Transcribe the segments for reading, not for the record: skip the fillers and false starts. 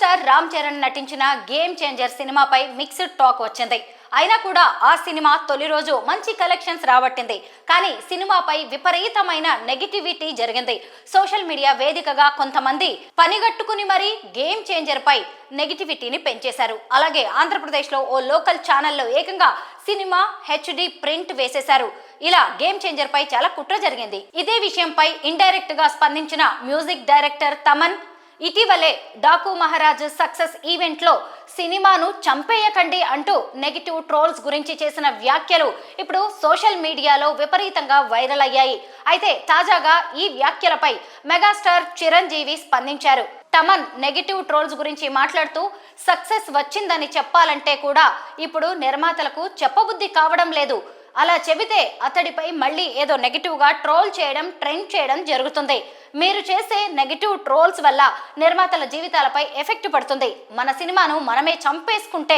Megastar Ram Charan నటించిన game changer సినిమాపై mixed talk వచ్చింది. అయినా కూడా ఆ సినిమా తొలి రోజు మంచి కలెక్షన్స్ రాబట్టింది. కానీ సినిమాపై విపరీతమైన నెగిటివిటీ జరిగింది. సోషల్ మీడియా వేదికగా కొంతమంది పనిగట్టుకుని మరీ గేమ్ చేంజర్ పై నెగిటివిటీని పెంచేశారు. అలాగే ఆంధ్రప్రదేశ్లో ఓ లోకల్ ఛానల్లో ఏకంగా సినిమా హెచ్డి ప్రింట్ వేసేశారు. ఇలా గేమ్ చేంజర్ పై చాలా కుట్ర జరిగింది. ఇదే విషయంపై ఇండైరెక్ట్ గా స్పందించిన మ్యూజిక్ డైరెక్టర్ తమన్ ఇటీవలే డాకు మహారాజ్ సక్సెస్ ఈవెంట్ లో సినిమాను చంపేయకండి అంటూ నెగిటివ్ ట్రోల్స్ గురించి చేసిన వ్యాఖ్యలు ఇప్పుడు సోషల్ మీడియాలో విపరీతంగా వైరల్ అయ్యాయి. అయితే తాజాగా ఈ వ్యాఖ్యలపై మెగాస్టార్ చిరంజీవి స్పందించారు. తమన్ నెగిటివ్ ట్రోల్స్ గురించి మాట్లాడుతూ సక్సెస్ వచ్చిందని చెప్పాలంటే కూడా ఇప్పుడు నిర్మాతలకు చెప్పబుద్ధి కావడం లేదు. అలా చెబితే అతడిపై మళ్ళీ ఏదో నెగిటివ్ గా ట్రోల్ చేయడం, ట్రెండ్ చేయడం జరుగుతుంది. మీరు చేసే నెగిటివ్ ట్రోల్స్ వల్ల నిర్మాతల జీవితాలపై ఎఫెక్ట్ పడుతుంది. మన సినిమాను మనమే చంపేసుకుంటే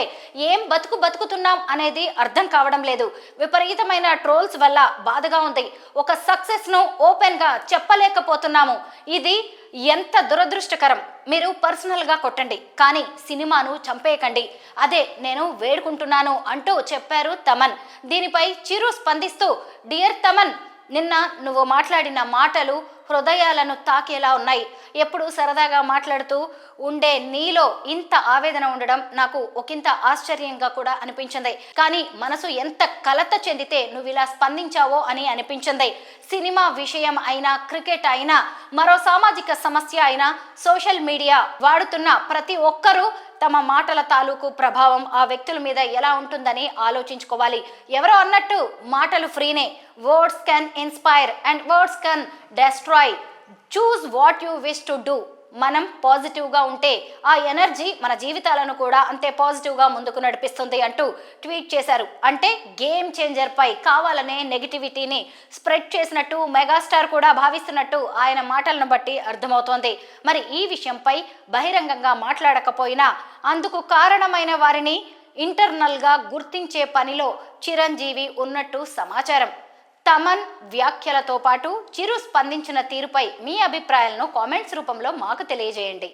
ఏం బతుకుతున్నాం అనేది అర్థం కావడం లేదు. విపరీతమైన ట్రోల్స్ వల్ల బాధగా ఉంది. ఒక సక్సెస్ ను ఓపెన్ గా చెప్పలేకపోతున్నాము. ఇది ఎంత దురదృష్టకరం. మీరు పర్సనల్ గా కొట్టండి, కానీ సినిమాను చంపేయకండి, అదే నేను వేడుకుంటున్నాను అంటూ చెప్పారు తమన్. దీనిపై చిరు స్పందిస్తూ, డియర్ తమన్, నిన్న నువ్వు మాట్లాడిన మాటలు హృదయాలను తాకేలా ఉన్నాయి. ఎప్పుడు సరదాగా మాట్లాడుతూ ఉండే నీలో ఇంత ఆవేదన ఉండడం నాకు ఒకంత ఆశ్చర్యంగా కూడా అనిపించింది. కానీ మనసు ఎంత కలత చెందితే నువ్వు ఇలా స్పందించావో అని అనిపించింది. సినిమా విషయం అయినా, క్రికెట్ అయినా, మరో సామాజిక సమస్య అయినా సోషల్ మీడియా వాడుతున్న ప్రతి ఒక్కరూ తమ మాటల తాలూకు ప్రభావం ఆ వ్యక్తుల మీద ఎలా ఉంటుందని ఆలోచించుకోవాలి. ఎవరో అన్నట్టు మాటలు ఫ్రీనే. Words can inspire and words can destroy. Choose what you wish to do. మనం పాజిటివ్గా ఉంటే ఆ ఎనర్జీ మన జీవితాలను కూడా అంతే పాజిటివ్గా ముందుకు నడిపిస్తుంది అంటూ ట్వీట్ చేశారు. అంటే గేమ్ చేంజర్ పై కావాలనే నెగిటివిటీని స్ప్రెడ్ చేసినట్టు మెగాస్టార్ కూడా భావిస్తున్నట్టు ఆయన మాటలను బట్టి అర్థమవుతోంది. మరి ఈ విషయంపై బహిరంగంగా మాట్లాడకపోయినా అందుకు కారణమైన వారిని ఇంటర్నల్గా గుర్తించే పనిలో చిరంజీవి ఉన్నట్టు సమాచారం. తమన్ వ్యాఖ్యలతో పాటు చిరు స్పందించిన తీరుపై మీ అభిప్రాయాలను కామెంట్స్ రూపంలో మాకు తెలియజేయండి.